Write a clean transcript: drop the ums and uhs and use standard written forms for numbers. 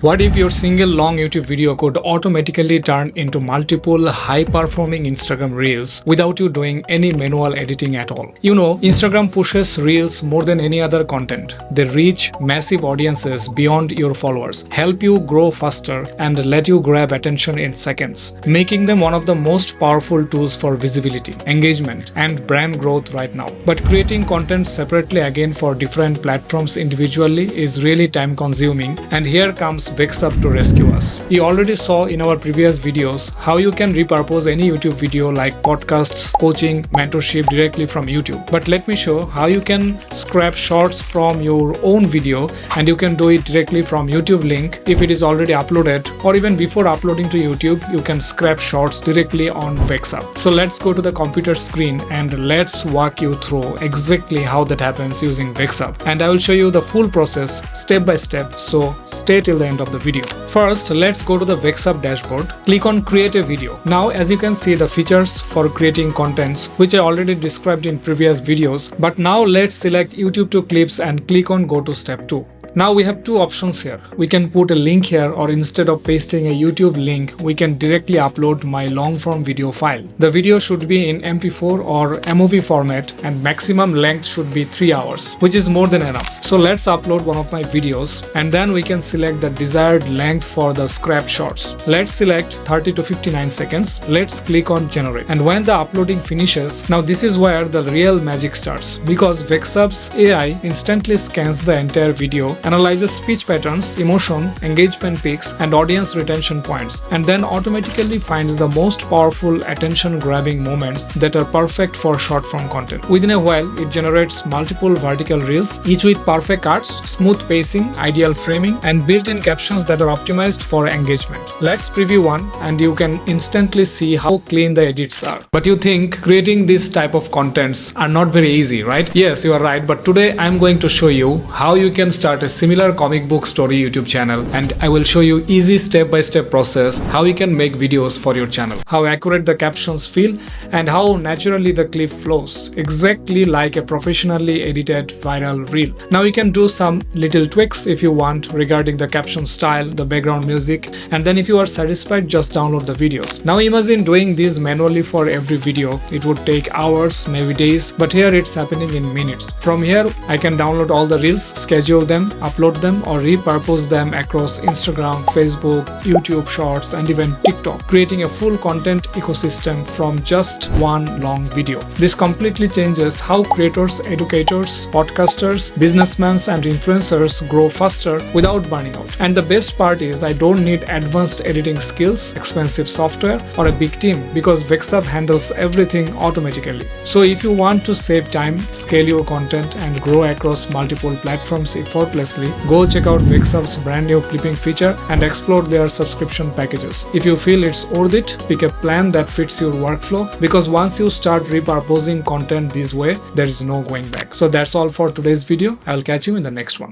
What if your single long YouTube video could automatically turn into multiple high-performing Instagram Reels without you doing any manual editing at all? You know, Instagram pushes Reels more than any other content. They reach massive audiences beyond your followers, help you grow faster, and let you grab attention in seconds, making them one of the most powerful tools for visibility, engagement, and brand growth right now. But creating content separately again for different platforms individually is really time-consuming, and here comes Vexub to rescue us. You already saw in our previous videos how you can repurpose any YouTube video like podcasts, coaching, mentorship directly from YouTube. But let me show how you can scrap shorts from your own video, and you can do it directly from YouTube link if it is already uploaded, or even before uploading to YouTube, you can scrap shorts directly on Vexub. So let's go to the computer screen and let's walk you through exactly how that happens using Vexub. And I will show you the full process step by step, so stay till the end of the video. First, let's go to the Vexub dashboard. Click on create a video. Now, as you can see, the features for creating contents, which I already described in previous videos. But now let's select YouTube to clips and click on go to step 2. Now we have two options here. We can put a link here, or instead of pasting a YouTube link, we can directly upload my long form video file. The video should be in MP4 or MOV format, and maximum length should be 3 hours, which is more than enough. So let's upload one of my videos, and then we can select the desired length for the scrap shorts. Let's select 30 to 59 seconds. Let's click on generate. And when the uploading finishes, now this is where the real magic starts, because Vexub's AI instantly scans the entire video, analyzes speech patterns, emotion, engagement peaks, and audience retention points, and then automatically finds the most powerful attention-grabbing moments that are perfect for short-form content. Within a while, it generates multiple vertical reels, each with perfect cuts, smooth pacing, ideal framing, and built-in captions that are optimized for engagement. Let's preview one, and you can instantly see how clean the edits are. But you think creating this type of contents are not very easy, right? Yes, you are right, but today I'm going to show you how you can start a similar comic book story YouTube channel, and I will show you easy step-by-step process how you can make videos for your channel, how accurate the captions feel, and how naturally the clip flows, exactly like a professionally edited viral reel. Now you can do some little tweaks if you want regarding the caption style, the background music, and then if you are satisfied, just download the videos. Now imagine doing this manually for every video. It would take hours, maybe days, but here it's happening in minutes. From here, I can download all the reels, schedule them, upload them, or repurpose them across Instagram, Facebook, YouTube Shorts, and even TikTok, creating a full content ecosystem from just one long video. This completely changes how creators, educators, podcasters, businessmen, and influencers grow faster without burning out. And the best part is I don't need advanced editing skills, expensive software, or a big team, because Vexub handles everything automatically. So if you want to save time, scale your content, and grow across multiple platforms effortlessly, go check out Vexub's brand new clipping feature and explore their subscription packages. If you feel it's worth it, pick a plan that fits your workflow, because once you start repurposing content this way, there is no going back. So that's all for today's video. I'll catch you in the next one.